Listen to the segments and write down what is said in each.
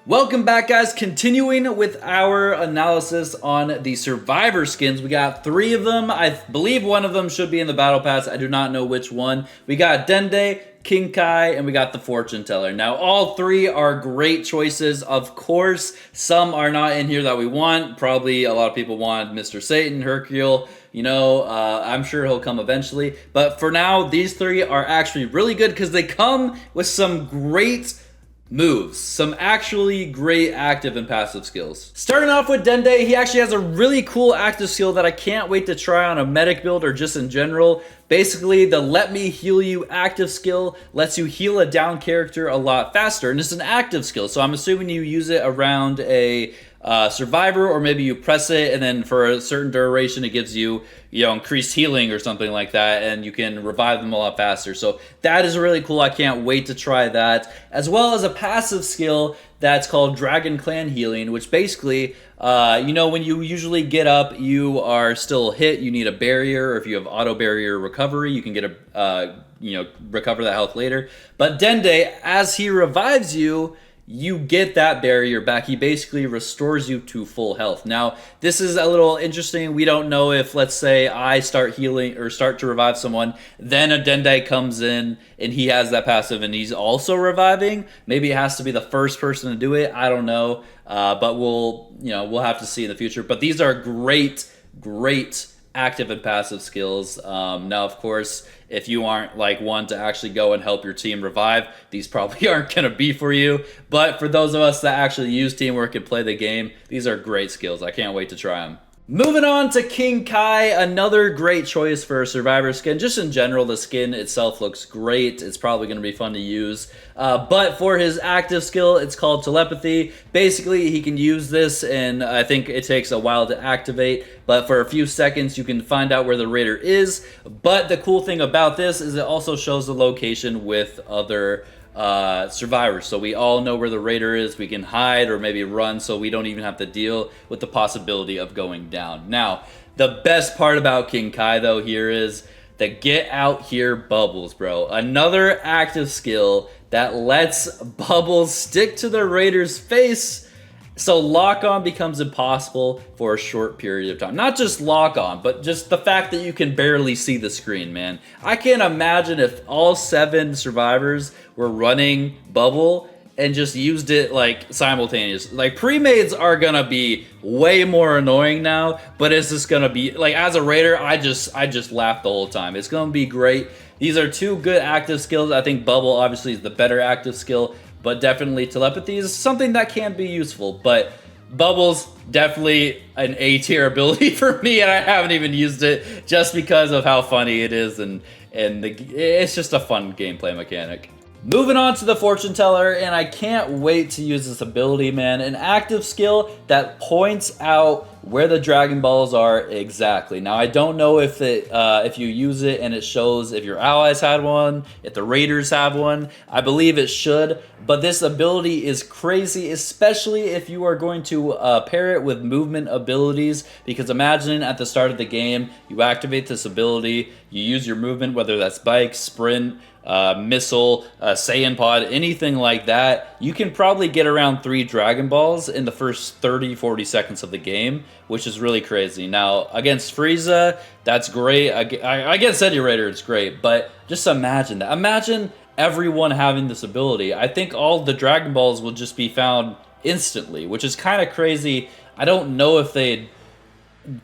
Welcome back, guys. Continuing with our analysis on the survivor skins. We got 3 of them. I believe one of them should be in the battle pass. I do not know which one. We got Dende, King Kai, and we got the Fortune Teller. Now, all 3 are great choices. Of course, some are not in here that we want. Probably a lot of people want Mr. Satan, Hercule. You know, I'm sure he'll come eventually. But for now, these 3 are actually really good because they come with some great moves, some actually great active and passive skills. Starting off with Dende, he actually has a really cool active skill that I can't wait to try on a medic build or just in general. Basically, the Let Me Heal You active skill lets you heal a down character a lot faster, and it's an active skill, so I'm assuming you use it around a survivor, or maybe you press it and then for a certain duration it gives you, increased healing or something like that, and you can revive them a lot faster. So that is really cool. I can't wait to try that, as well as a passive skill that's called Dragon Clan Healing, which basically, when you usually get up, you are still hit, you need a barrier, or if you have auto barrier recovery, you can get recover that health later. But Dende, as he revives you, you get that barrier back. He basically restores you to full health. Now, this is a little interesting. We don't know if, let's say, I start healing or start to revive someone, then a Dende comes in and he has that passive and he's also reviving. Maybe it has to be the first person to do it. I don't know. But we'll have to see in the future. But these are great active and passive skills. Now, of course, if you aren't one to actually go and help your team revive, these probably aren't going to be for you. But for those of us that actually use teamwork and play the game, these are great skills. I can't wait to try them. Moving on to King Kai, another great choice for a survivor skin. Just in general, the skin itself looks great. It's probably going to be fun to use. But for his active skill, it's called Telepathy. Basically, he can use this, and I think it takes a while to activate. But for a few seconds, you can find out where the raider is. But the cool thing about this is it also shows the location with other survivors, so we all know where the raider is. We can hide or maybe run, so we don't even have to deal with the possibility of going down. Now, the best part about King Kai though here is the get out here bubbles, bro. Another active skill that lets bubbles stick to the raider's face, so lock on becomes impossible for a short period of time. Not just lock on, but just the fact that you can barely see the screen, man. I can't imagine if all 7 survivors were running bubble and just used it simultaneously. Pre-mades are gonna be way more annoying now, but it's just gonna be as a raider, I just laugh the whole time. It's gonna be great. These are 2 good active skills. I think bubble obviously is the better active skill, but definitely telepathy is something that can be useful. But bubbles, definitely an A-tier ability for me, and I haven't even used it just because of how funny it is, and it's just a fun gameplay mechanic. Moving on to the Fortune Teller, and I can't wait to use this ability, man. An active skill that points out where the Dragon Balls are exactly. Now, I don't know if you use it and it shows if your allies had one, if the raiders have one. I believe it should, but this ability is crazy, especially if you are going to pair it with movement abilities, because imagine at the start of the game, you activate this ability, you use your movement, whether that's bike, sprint, missile, Saiyan pod, anything like that. You can probably get around 3 Dragon Balls in the first 30-40 seconds of the game, which is really crazy. Now, against Frieza, that's great. Against any Raider, it's great, but just imagine that. Imagine everyone having this ability. I think all the Dragon Balls will just be found instantly, which is kind of crazy. I don't know if they'd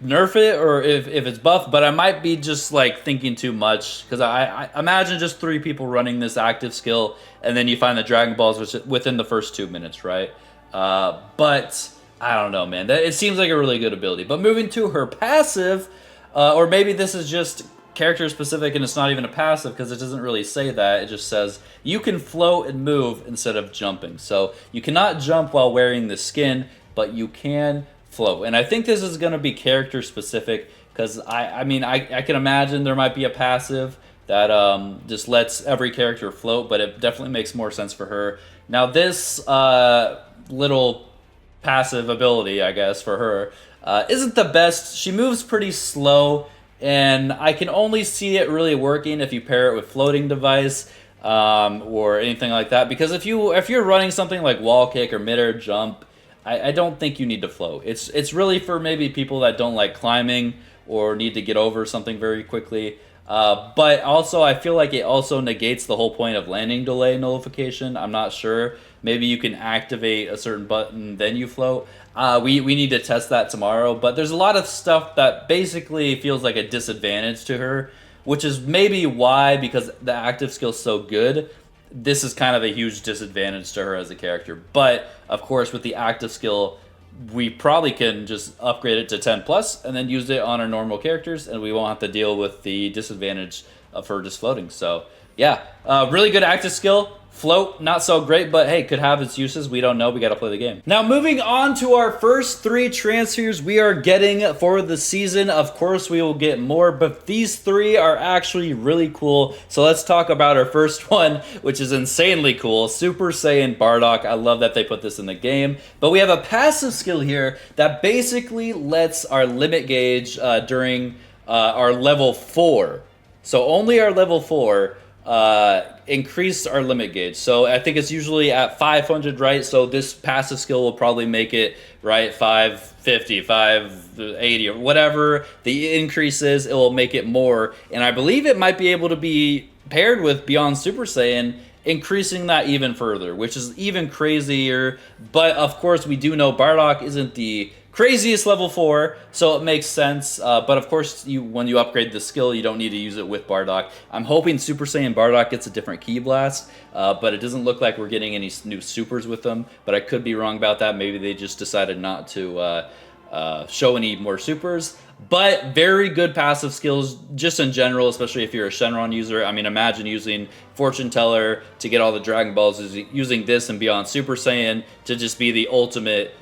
nerf it or if it's buff, but I might be just thinking too much, because I imagine just 3 people running this active skill and then you find the Dragon Balls within the first 2 minutes, right? But I don't know, man. It seems like a really good ability. But moving to her passive, or maybe this is just character specific and it's not even a passive because it doesn't really say that. It just says you can float and move instead of jumping. So you cannot jump while wearing the skin, but you can float. And I think this is going to be character specific, because I can imagine there might be a passive that just lets every character float, but it definitely makes more sense for her. Now this little passive ability, I guess, for her isn't the best. She moves pretty slow, and I can only see it really working if you pair it with floating device. or anything like that. Because if you're running something like wall kick or mid-air jump, I don't think you need to float. It's really for maybe people that don't like climbing or need to get over something very quickly. But also, I feel like it also negates the whole point of landing delay nullification. I'm not sure. Maybe you can activate a certain button, then you float. We need to test that tomorrow. But there's a lot of stuff that basically feels like a disadvantage to her, which is maybe why, because the active skill's so good, this is kind of a huge disadvantage to her as a character. But, of course, with the active skill, we probably can just upgrade it to 10 plus and then use it on our normal characters, and we won't have to deal with the disadvantage of her just floating. So yeah, really good active skill. Float, not so great, but hey, could have its uses. We don't know. We got to play the game. Now, moving on to our first 3 transfers we are getting for the season. Of course, we will get more, but these 3 are actually really cool. So let's talk about our first one, which is insanely cool. Super Saiyan Bardock. I love that they put this in the game. But we have a passive skill here that basically lets our limit gauge during our level 4. So only our level 4 increase our limit gauge. So I think it's usually at 500, right? So this passive skill will probably make it, right, 550, 580, or whatever the increase is, it will make it more. And I believe it might be able to be paired with Beyond Super Saiyan, increasing that even further, which is even crazier. But of course, we do know Bardock isn't the craziest level 4, so it makes sense. But of course, when you upgrade the skill, you don't need to use it with Bardock. I'm hoping Super Saiyan Bardock gets a different Ki Blast, but it doesn't look like we're getting any new supers with them. But I could be wrong about that. Maybe they just decided not to show any more supers. But very good passive skills just in general, especially if you're a Shenron user. I mean, imagine using Fortune Teller to get all the Dragon Balls, using this and Beyond Super Saiyan to just be the ultimate,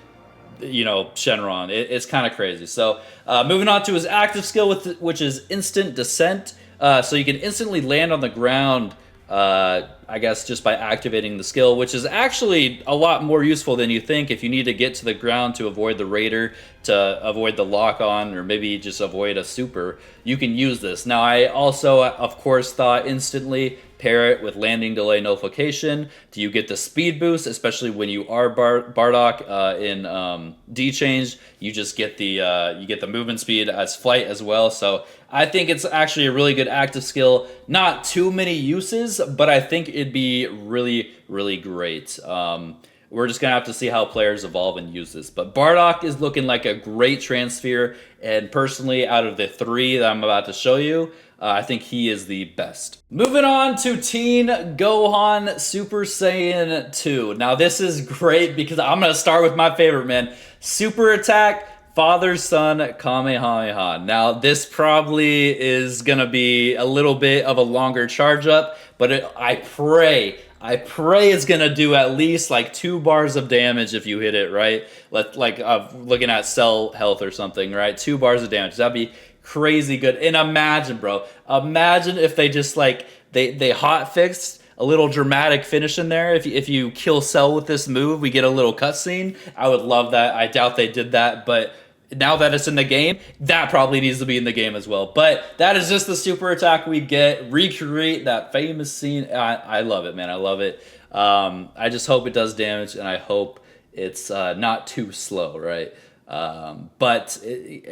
you know, Shenron. It's kind of crazy. So moving on to his active skill, which is Instant Descent. So you can instantly land on the ground, I guess, just by activating the skill, which is actually a lot more useful than you think. If you need to get to the ground to avoid the Raider, to avoid the lock-on, or maybe just avoid a super, you can use this. Now, I also, of course, thought instantly pair it with landing delay nullification. Do you get the speed boost, especially when you are Bardock in D-Change? You just get the movement speed as flight as well. So I think it's actually a really good active skill. Not too many uses, but I think it'd be really, really great. We're just going to have to see how players evolve and use this. But Bardock is looking like a great transfer, and personally, out of the 3 that I'm about to show you, I think he is the best. Moving on to Teen Gohan Super Saiyan 2. Now, this is great because I'm going to start with my favorite, man. Super Attack, Father-Son Kamehameha. Now, this probably is going to be a little bit of a longer charge up, but I pray it's going to do at least like 2 bars of damage if you hit it, right? Looking at cell health or something, right? 2 bars of damage. That'd be crazy good. And imagine, bro, if they just like, they hot fixed a little dramatic finish in there. If you kill Cell with this move, we get a little cutscene. I would love that. I doubt they did that, but now that it's in the game, that probably needs to be in the game as well. But that is just the super attack we get. Recreate that famous scene. I love it, man. I love it. I just hope it does damage, and I hope it's not too slow, right? But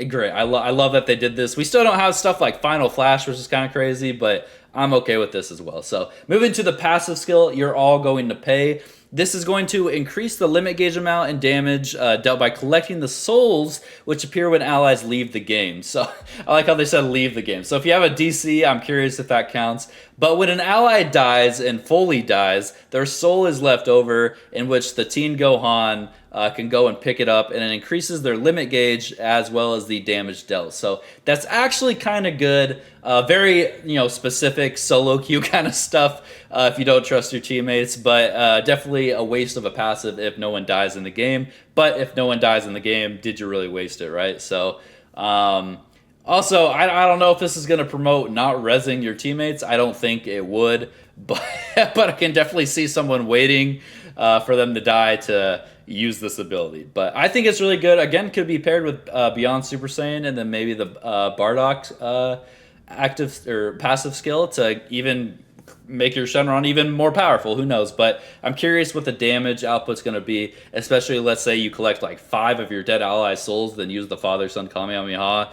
great. I love that they did this. We still don't have stuff like Final Flash, which is kind of crazy, but I'm okay with this as well. So moving to the passive skill, you're all going to pay. This is going to increase the limit gauge amount and damage dealt by collecting the souls which appear when allies leave the game. So I like how they said leave the game. So if you have a DC, I'm curious if that counts. But when an ally dies and fully dies, their soul is left over, in which the Teen Gohan can go and pick it up, and it increases their limit gauge as well as the damage dealt. So that's actually kind of good. Very, specific solo queue kind of stuff if you don't trust your teammates, but definitely a waste of a passive if no one dies in the game. But if no one dies in the game, did you really waste it, right? So also, I don't know if this is going to promote not rezzing your teammates. I don't think it would, but I can definitely see someone waiting for them to die to use this ability. But I think it's really good. Again, could be paired with Beyond Super Saiyan, and then maybe the Bardock active or passive skill to even make your Shenron even more powerful. Who knows? But I'm curious what the damage output's going to be, especially let's say you collect like 5 of your dead ally souls, then use the Father Son Kamehameha.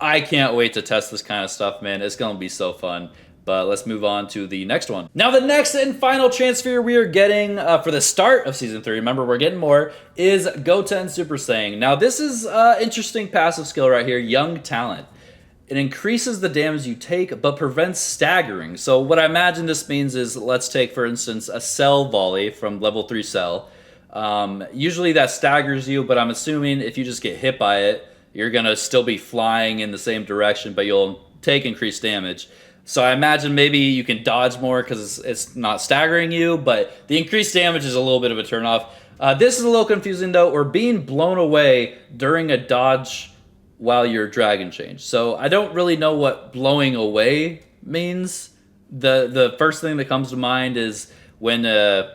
I can't wait to test this kind of stuff, man. It's going to be so fun. But let's move on to the next one. Now, the next and final Transphere we are getting for the start of Season 3, remember we're getting more, is Goten Super Saiyan. Now, this is interesting passive skill right here, Young Talent. It increases the damage you take, but prevents staggering. So what I imagine this means is, let's take, for instance, a Cell Volley from level 3 Cell. Usually that staggers you, but I'm assuming if you just get hit by it, you're going to still be flying in the same direction, but you'll take increased damage. So I imagine maybe you can dodge more because it's not staggering you, but the increased damage is a little bit of a turnoff. This is a little confusing though. We're being blown away during a dodge while you're Dragon Change. So I don't really know what blowing away means. The first thing that comes to mind is when they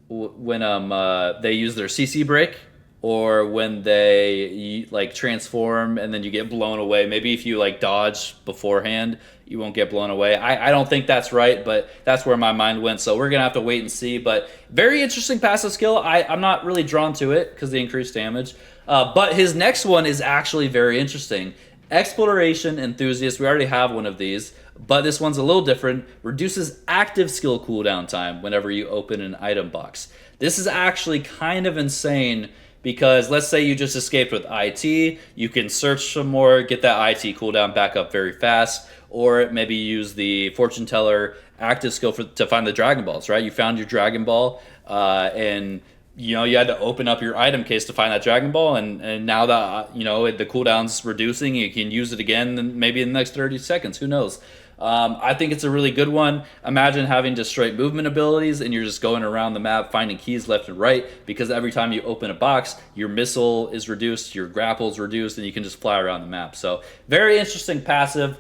use their CC break, or when they like transform and then you get blown away. Maybe if you like dodge beforehand, you won't get blown away. I don't think that's right, but that's where my mind went. So we're gonna have to wait and see. But very interesting passive skill. I'm not really drawn to it because of the increased damage. But his next one is actually very interesting. Exploration Enthusiast. We already have one of these, but this one's a little different. Reduces active skill cooldown time whenever you open an item box. This is actually kind of insane, because let's say you just escaped with IT, you can search some more, get that IT cooldown back up very fast, or maybe use the Fortune Teller active skill to find the Dragon Balls, right? You found your Dragon Ball, and you had to open up your item case to find that Dragon Ball, and now that the cooldown's reducing, you can use it again maybe in the next 30 seconds. Who knows? I think it's a really good one. Imagine having just straight movement abilities and you're just going around the map finding keys left and right, because every time you open a box, your missile is reduced, your grapple is reduced, and you can just fly around the map. So very interesting passive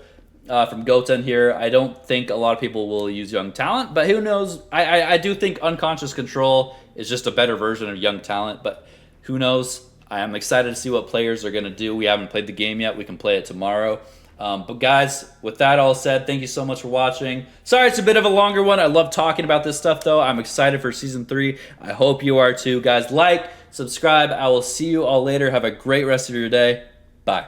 from Goten here. I don't think a lot of people will use Young Talent, but who knows? I do think Unconscious Control is just a better version of Young Talent, but who knows? I am excited to see what players are going to do. We haven't played the game yet. We can play it tomorrow. But guys, with that all said, thank you so much for watching. Sorry it's a bit of a longer one. I love talking about this stuff, though. I'm excited for Season 3. I hope you are too. Guys, like, subscribe. I will see you all later. Have a great rest of your day. Bye.